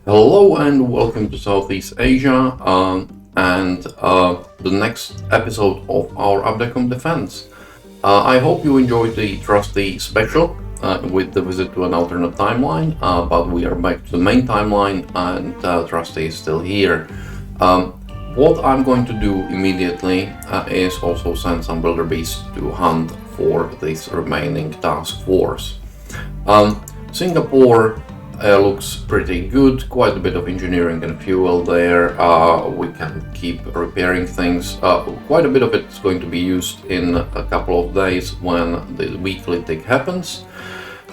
Hello and welcome to Southeast Asia and the next episode of our ABDACOM Defense. I hope you enjoyed the Trusty special with the visit to an alternate timeline, but we are back to the main timeline and Trusty is still here. What I'm going to do immediately is also send some wildebeests to hunt for this remaining task force. Singapore looks pretty good, quite a bit of engineering and fuel there. We can keep repairing things. Quite a bit of it is going to be used in a couple of days when the weekly tick happens.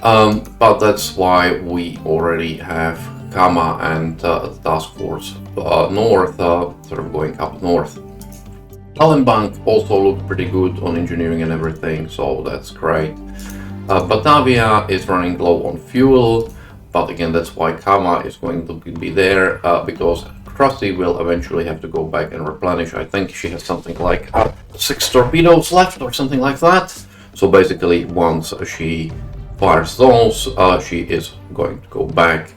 But that's why we already have Kama and the task force north, sort of going up north. Palembang also looked pretty good on engineering and everything, so that's great. Batavia is running low on fuel, but again that's why Kama is going to be there, because Trusty will eventually have to go back and replenish. I think she has something like 6 torpedoes left or something like that. So basically once she fires those, she is going to go back.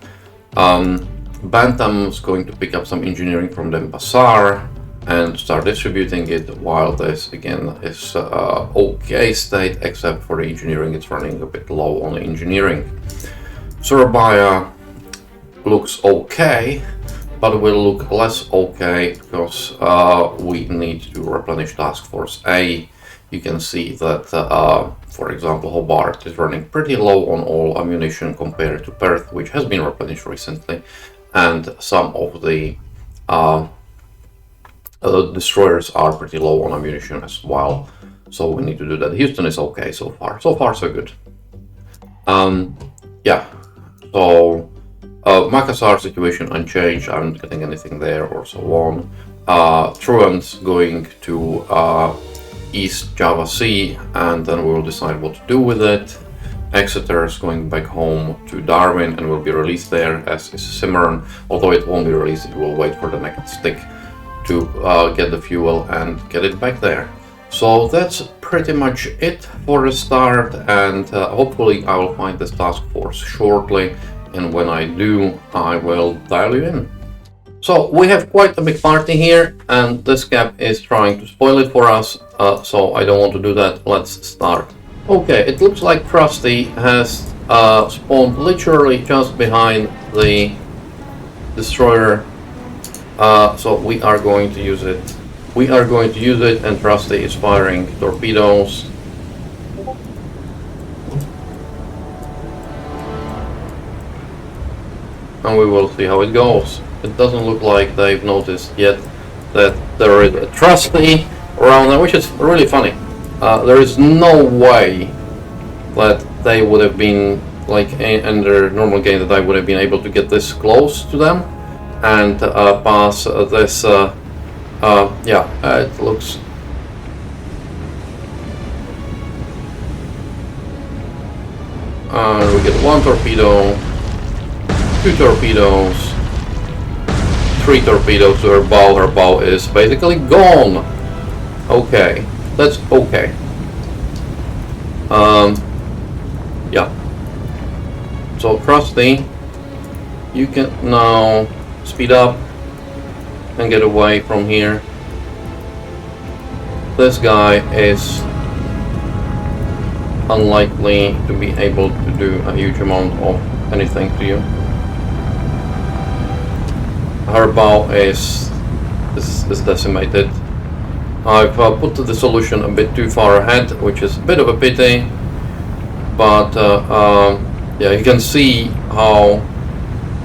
Bantam is going to pick up some engineering from Denpasar and start distributing it, while this again is okay state, except for the engineering. It's running a bit low on the engineering. Surabaya looks okay, but will look less okay because we need to replenish Task Force A. You can see that, for example, Hobart is running pretty low on all ammunition compared to Perth, which has been replenished recently, and some of the destroyers are pretty low on ammunition as well, so we need to do that. Houston is okay so far. So far, so good. Yeah, so Makassar situation unchanged. I'm not getting anything there or so on. Truant's going to East Java Sea, and then we'll decide what to do with it. Exeter is going back home to Darwin and will be released there, as is Cimarron, although it won't be released. It will wait for the next stick to get the fuel and get it back there. So that's pretty much it for the start, and hopefully I will find this task force shortly, and when I do I will dial you in. So we have quite a big party here, and this cap is trying to spoil it for us, so I don't want to do that. Let's start. Okay, it looks like Trusty has spawned literally just behind the destroyer. So we are going to use it. We are going to use it, and Trusty is firing torpedoes. And we will see how it goes. It doesn't look like they've noticed yet that there is a Trusty around there, which is really funny. There is no way that they would have been, like in their normal game, that I would have been able to get this close to them and pass this. Yeah, it looks. We get 1 torpedo, 2 torpedoes, 3 torpedoes to her bow. Her bow is basically gone. Okay, that's okay. Yeah. So Trusty, you can now speed up and get away from here. This guy is unlikely to be able to do a huge amount of anything to you. Her bow is decimated. I've put the solution a bit too far ahead, which is a bit of a pity, but yeah, you can see how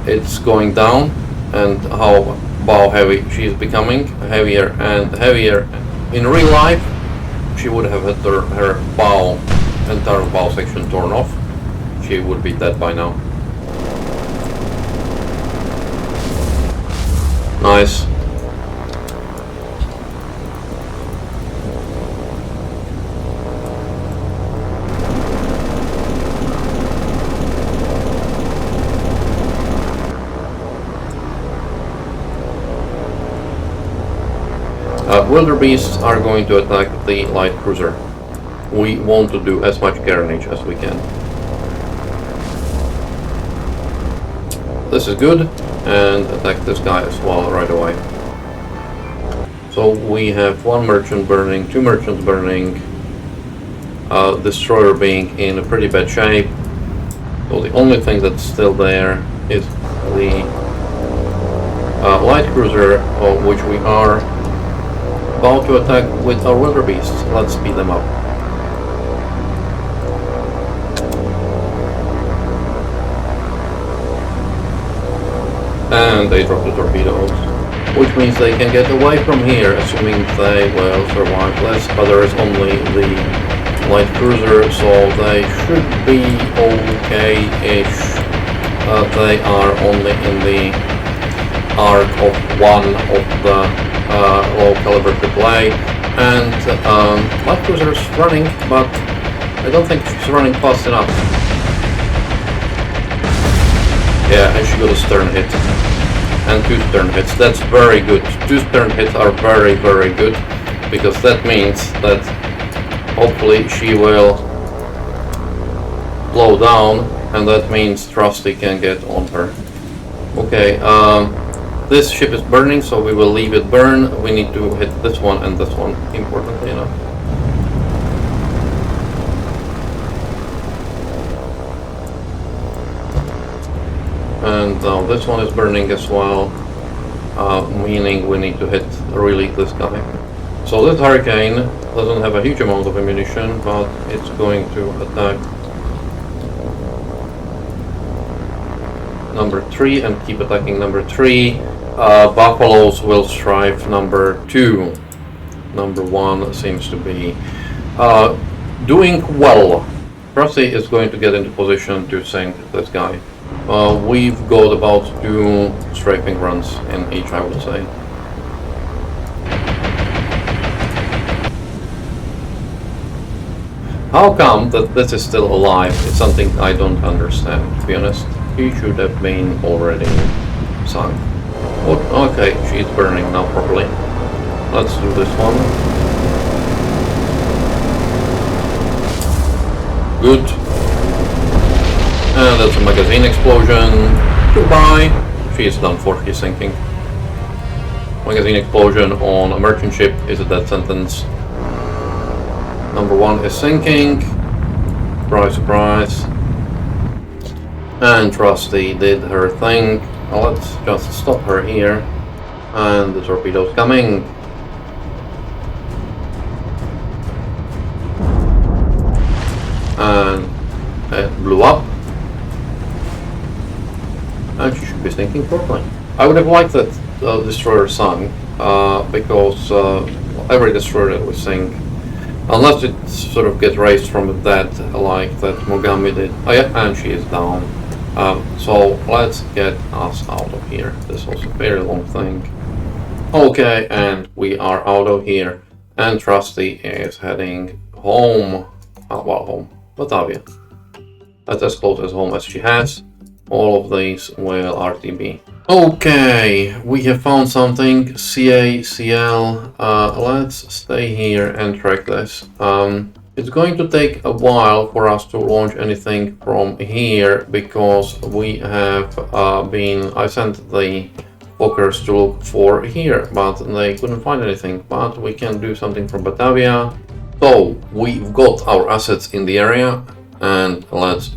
it's going down and how bow heavy she is becoming, heavier and heavier. In real life, she would have had her bow, entire bow section torn off. She would be dead by now. Nice. Wildebeests are going to attack the light cruiser. We want to do as much carnage as we can. This is good. and attack this guy as well right away. So we have 1 merchant burning, 2 merchants burning, destroyer being in a pretty bad shape. So the only thing that's still there is the light cruiser, which we are about to attack with our wildebeests. Let's speed them up. And they drop the torpedoes, which means they can get away from here, assuming they will survive this, but there is only the light cruiser, so they should be okay-ish. They are only in the arc of one of the low caliber AAA, and light cruiser is running, but I don't think she's running fast enough. Yeah, and she got a stern hit. And 2 stern hits. That's very good. 2 stern hits are very, very good, because that means that hopefully she will blow down, and that means Trusty can get on her. Okay, this ship is burning, so we will leave it burn. We need to hit this one and this one, importantly enough. And now this one is burning as well, meaning we need to hit really this guy. So this Hurricane doesn't have a huge amount of ammunition, but it's going to attack number 3 and keep attacking number 3. Buffaloes will strive number 2. Number 1 seems to be doing well. Trusty is going to get into position to sink this guy. We've got about 2 strafing runs in each, I would say. How come that this is still alive? It's something I don't understand, to be honest. He should have been already sunk. Oh, okay, she's burning now properly. Let's do this one. Good. And that's a magazine explosion. Goodbye. She is done for, she's sinking. Magazine explosion on a merchant ship is a death sentence. Number 1 is sinking. Surprise, surprise. And Trusty did her thing. Now let's just stop her here. And the torpedo's coming. And it blew up. And she should be sinking properly. I would have liked that destroyer sunk, because every destroyer that we sink, unless it sort of gets raised from the dead like that Mogami did. Oh yeah, and she is down. So let's get us out of here. This was a very long thing. Okay, and we are out of here. And Trusty is heading home. Well, home. Batavia. That's as close as home as she has. All of these will RTB. Okay, we have found something. CACL. Let's stay here and track this. It's going to take a while for us to launch anything from here, because we have I sent the Fokkers to look for here, but they couldn't find anything. But we can do something from Batavia. So we've got our assets in the area, and let's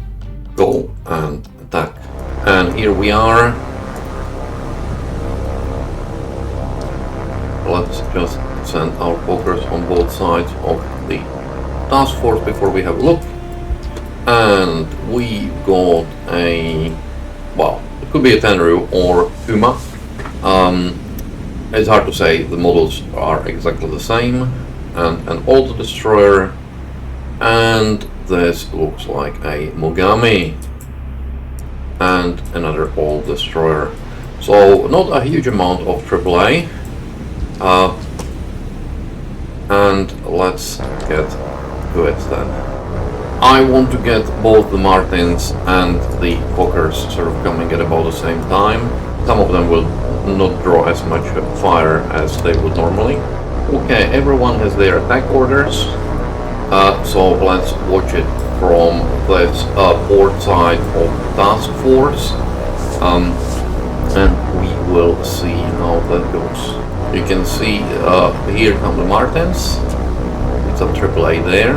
go and attack. And here we are. Let's just send our Fokkers on both sides of the task force before we have a look. And we got a, well, it could be a Tenru or Puma. It's hard to say, the models are exactly the same. And an old destroyer, and this looks like a Mogami, and another old destroyer. So not a huge amount of AAA. And let's get to it then. I want to get both the Martins and the Fokkers sort of coming at about the same time. Some of them will not draw as much fire as they would normally. Okay, everyone has their attack orders, so let's watch it from this port side of the task force. and we will see how that goes. You can see here come the Martins. It's a AAA there.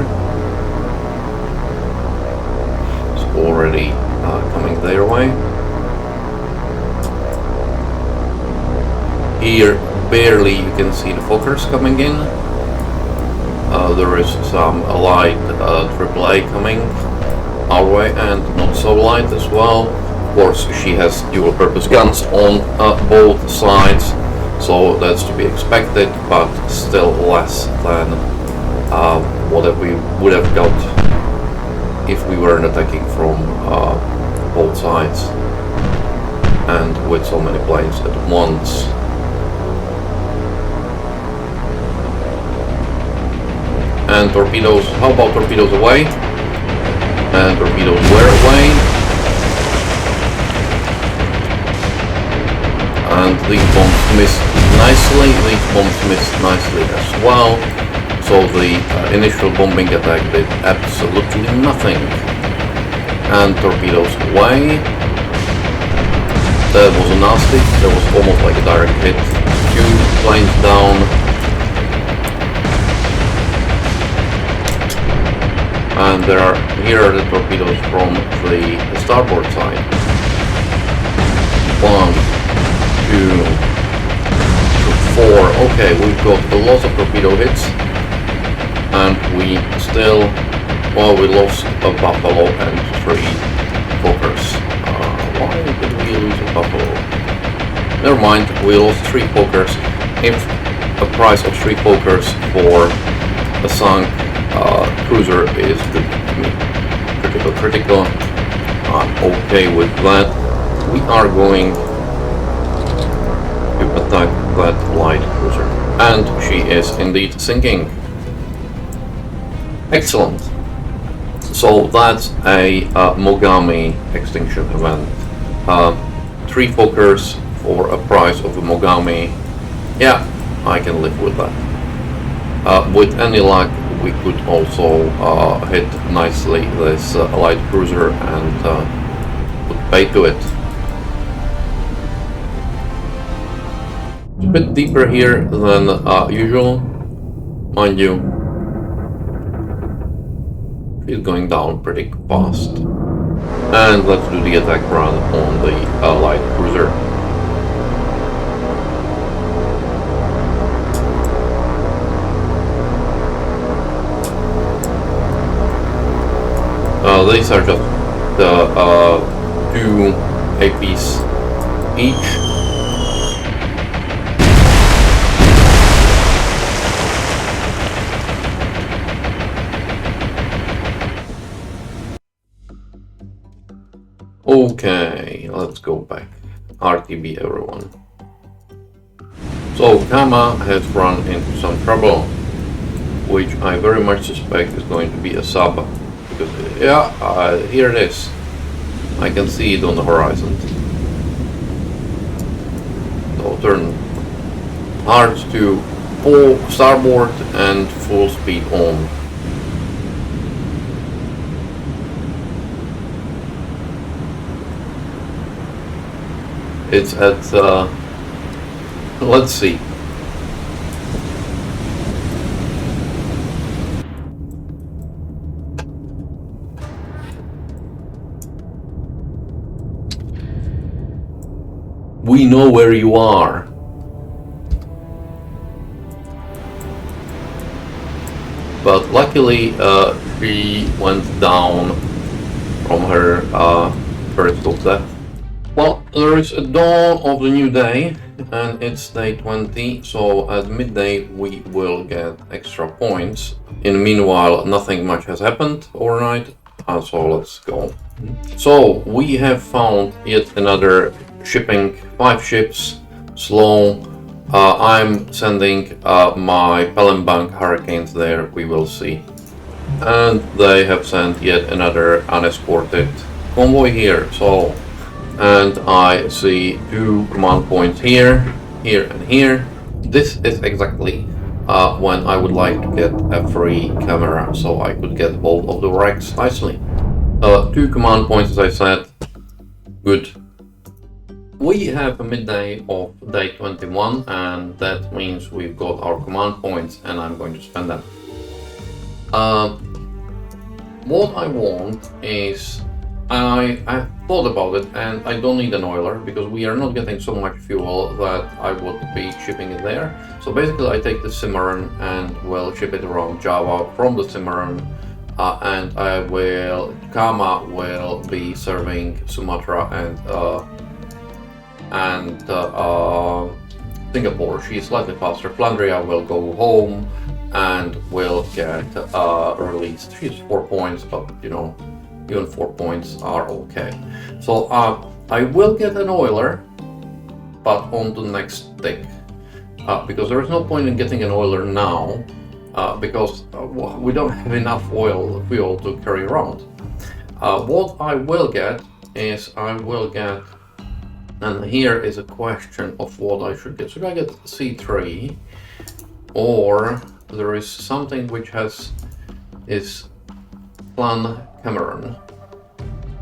It's already coming their way. Here barely you can see the Fokkers coming in. There is some light AAA coming our way, and not so light as well. Of course, she has dual purpose guns on both sides, so that's to be expected, but still less than what we would have got if we weren't attacking from both sides and with so many planes at once. And torpedoes, how about torpedoes away? And torpedoes were away. And these bombs missed nicely, as well. So the initial bombing attack did absolutely nothing. And torpedoes away. That was nasty, that was almost like a direct hit. 2 planes down. And here are the torpedoes from the starboard side. 1, 2, 4. Okay, we've got a lot of torpedo hits, and we still, well, we lost a Buffalo and 3 Fokkers. Why did we lose a Buffalo? Never mind, we lost 3 Fokkers. If a price of 3 Fokkers for a sunk cruiser is good to me. Critical. I'm okay with that. We are going to attack that light cruiser. And she is indeed sinking. Excellent. So that's a Mogami extinction event. 3 Fokkers for a price of a Mogami. Yeah, I can live with that. With any luck, we could also hit nicely this light cruiser and put pay to it. It's a bit deeper here than usual, mind you. It's going down pretty fast. And let's do the attack run on the light cruiser. These are just 2 APs each. Okay, let's go back. RTB everyone. So Kama has run into some trouble, which I very much suspect is going to be a sub. Yeah, here it is. I can see it on the horizon. So turn hard to full starboard and full speed on. It's at, let's see. We know where you are. But luckily, she went down from her vertical death. Well, there is a dawn of the new day, and it's day 20, so at midday we will get extra points. In the meanwhile, nothing much has happened overnight, so let's go. So, we have found yet another shipping, 5 ships, slow. I'm sending my Palembang Hurricanes there, we will see. And they have sent yet another unescorted convoy here, so. And I see 2 command points here, here and here. This is exactly when I would like to get a free camera, so I could get both of the wrecks nicely. 2 command points, as I said. Good. We have a midday of day 21, and that means we've got our command points, and I'm going to spend them. What I want is, I thought about it, and I don't need an oiler because we are not getting so much fuel that I would be shipping it there. So basically I take the Cimarron and will ship it around Java from the Cimarron, and Kama will be serving Sumatra and Singapore. She's slightly faster. Flandria will go home and will get released. She's 4 points, but you know, even 4 points are okay. So I will get an oiler, but on the next tick, because there is no point in getting an oiler now, because we don't have enough fuel to carry around. What I will get is and here is a question of what I should get. Should I get C3, or there is something which is Plan Cameron,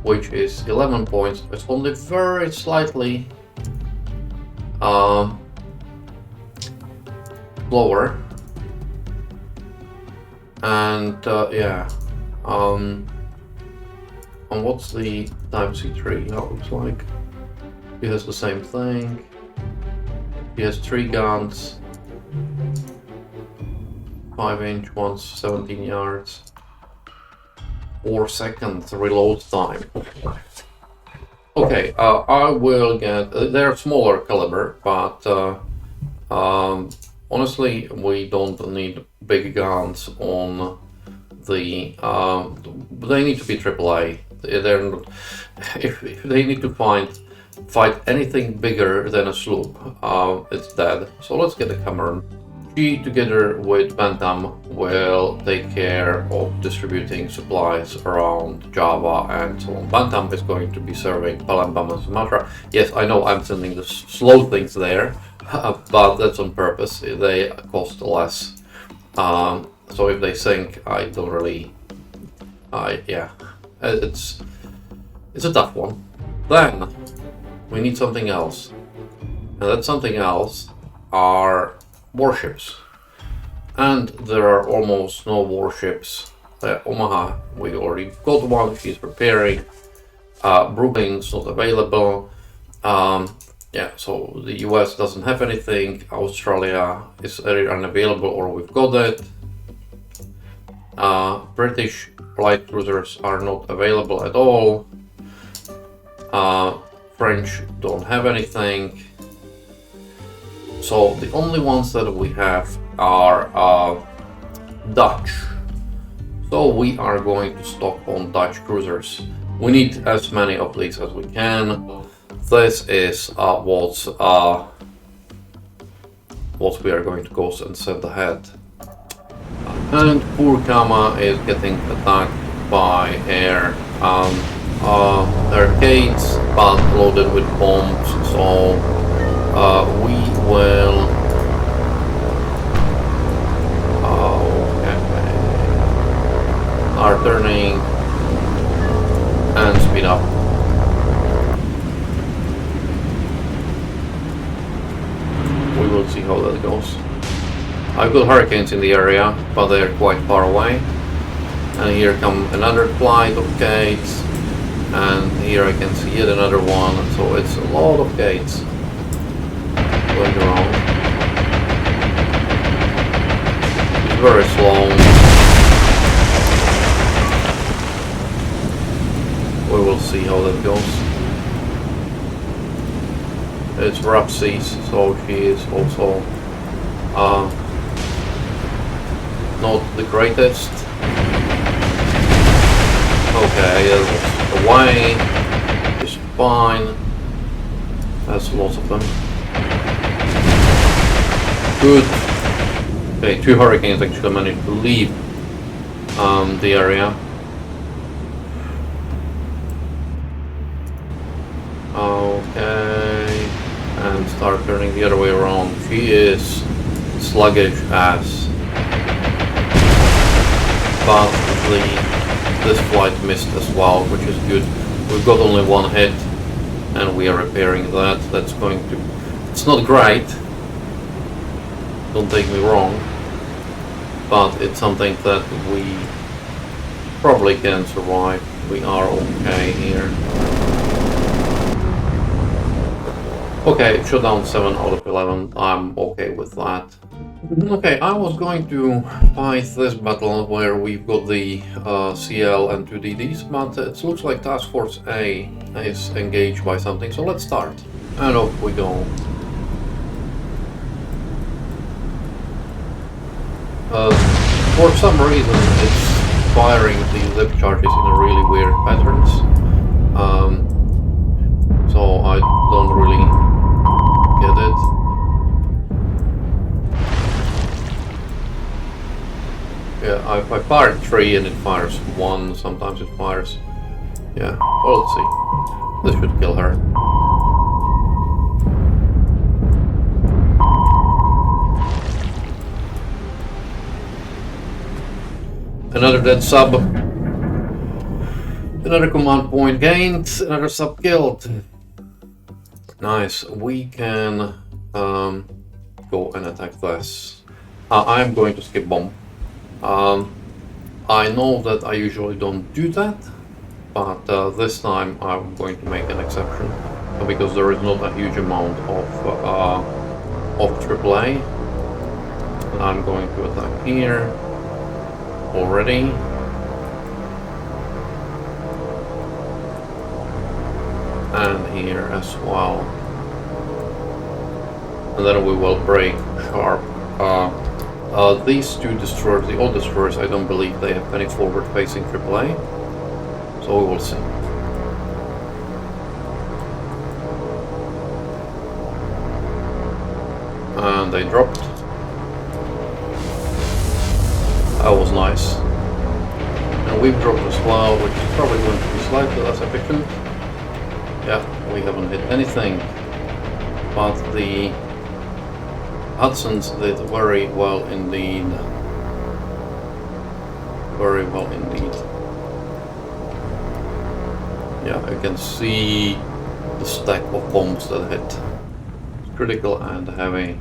which is 11 points. It's only very slightly lower, and and what's the type C3? How it looks like. He has the same thing. He has 3 guns, 5-inch ones, 17 yards, 4 seconds reload time. Okay, I will get. They're smaller caliber, but honestly, we don't need big guns on the. They need to be AAA. They're not, if they need to fight anything bigger than a sloop, it's dead. So let's get a Cameron. She, together with Bantam, will take care of distributing supplies around Java and so on. Bantam is going to be serving Palembang and Sumatra. Yes, I know I'm sending the slow things there, but that's on purpose. They cost less. So if they sink, I don't really. It's a tough one. Then we need something else, and that something else are warships, and there are almost no warships. Omaha, we already got one, she's preparing. Brooklyn's not available. So the US doesn't have anything. Australia is unavailable, or we've got it. British light cruisers are not available at all. French don't have anything. So the only ones that we have are Dutch. So we are going to stock on Dutch cruisers. We need as many of these as we can. This is what we are going to go and send ahead. And poor Kama is getting attacked by air arcades, but loaded with bombs. So we will. Are turning and speed up. We will see how that goes. I've got hurricanes in the area, but they're quite far away. And here come another flight of gates, and here I can see yet another one. So it's a lot of gates going around. It's very slow. We will see how that goes. It's rough seas, so she is also not the greatest. Okay, away is fine. That's lots of them. Good. Okay, 2 hurricanes actually managed to leave the area. Okay, and start turning the other way around. She is sluggish as, but this flight missed as well, which is good. We've got only 1 hit, and we are repairing that. That's going to... It's not great, don't take me wrong, but it's something that we probably can survive. We are okay here. Okay, shutdown 7 out of 11. I'm okay with that. Okay, I was going to fight this battle where we've got the CL and 2 DDs, but it looks like Task Force A is engaged by something, so let's start. And off we go. For some reason it's firing the zip charges in a really weird patterns. So I don't really get it. Yeah, I fired 3 and it fires 1, sometimes it fires... Yeah, well, let's see. This should kill her. Another dead sub. Another command point gained. Another sub killed. Nice. We can go and attack this. I'm going to skip bomb. I know that I usually don't do that, but this time I'm going to make an exception because there is not a huge amount of AAA. I'm going to attack here already. And here as well. And then we will break sharp. These 2 destroyers, the old destroyers, I don't believe they have any forward-facing AAA. So we will see. And they dropped. That was nice. And we've dropped as well, which is probably going to be slightly less efficient. Yeah, we haven't hit anything. But the Hudsons did very well indeed. Very well indeed. Yeah, you can see the stack of bombs that hit. Critical and heavy.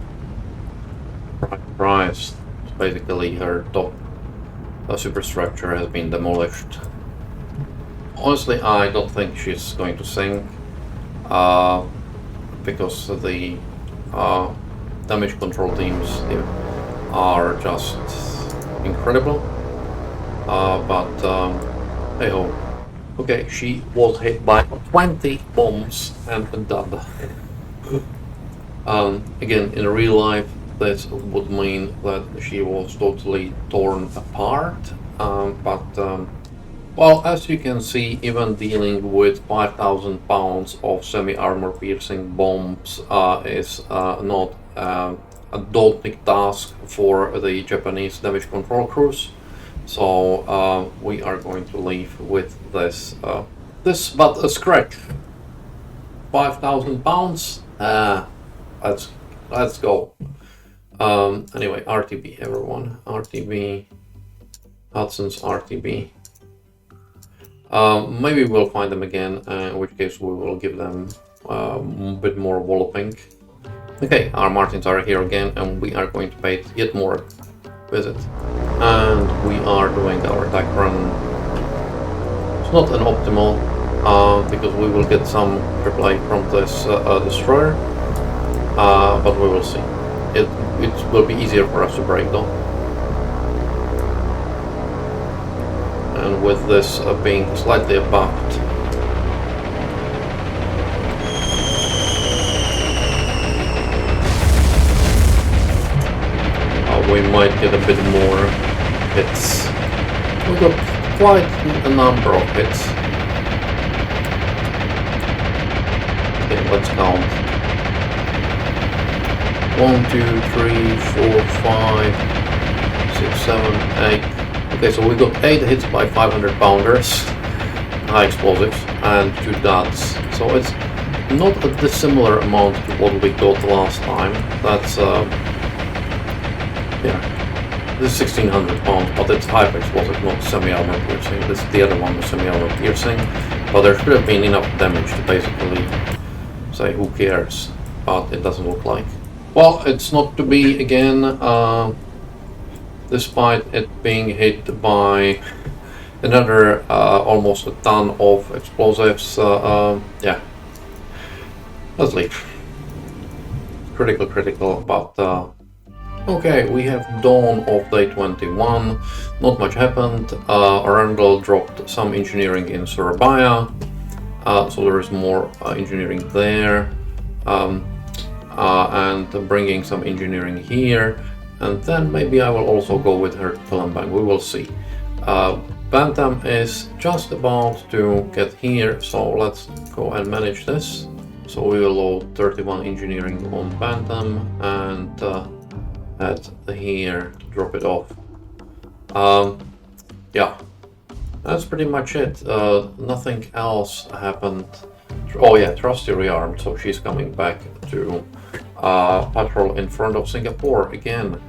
Price. Basically her top superstructure has been demolished. Honestly, I don't think she's going to sink because the damage control teams are just incredible. But hey ho. Okay, she was hit by 20 bombs and dead. Again, in real life, this would mean that she was totally torn apart. Well, as you can see, even dealing with 5,000 pounds of semi-armor piercing bombs is not a daunting task for the Japanese damage control crews. So we are going to leave with this. This but a scratch. 5,000 pounds. Let's go. Anyway, RTB everyone. RTB. Hudson's RTB. Maybe we'll find them again, in which case we will give them a bit more walloping. Okay, our Martins are here again, and we are going to pay yet more visit. And we are doing our attack run. It's not an optimal, because we will get some reply from this destroyer, but we will see. It will be easier for us to break though. And with this being slightly abaft, we might get a bit more hits. We got quite a number of hits. Okay, let's count. 1, 2, 3, 4, 5, 6, 7, 8. Okay, so we got 8 hits by 500 pounders, high explosives, and 2 duds. So it's not a dissimilar amount to what we got last time. That's yeah, this is 1600 pounds, but it's high explosive, not semi-armor piercing. This the other one was semi-armor piercing, but there should have been enough damage to basically say who cares, but it doesn't look like. Well, it's not to be again, despite it being hit by another almost a ton of explosives. Yeah, let's leave. Critical, but okay, we have dawn of day 21. Not much happened. Arundel dropped some engineering in Surabaya, so there is more engineering there, and bringing some engineering here, and then maybe I will also go with her to Palembang. We will see. Bantam is just about to get here, so let's go and manage this. So we will load 31 engineering on Bantam and head here to drop it off. Yeah, that's pretty much it. Nothing else happened. Oh yeah, Trusty rearmed, so she's coming back to patrol in front of Singapore again.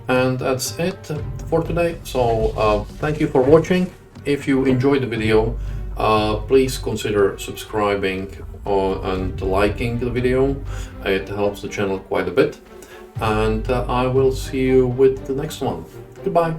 And that's it for today. So thank you for watching. If you enjoyed the video, please consider subscribing and liking the video. It helps the channel quite a bit. And I will see you with the next one. Goodbye.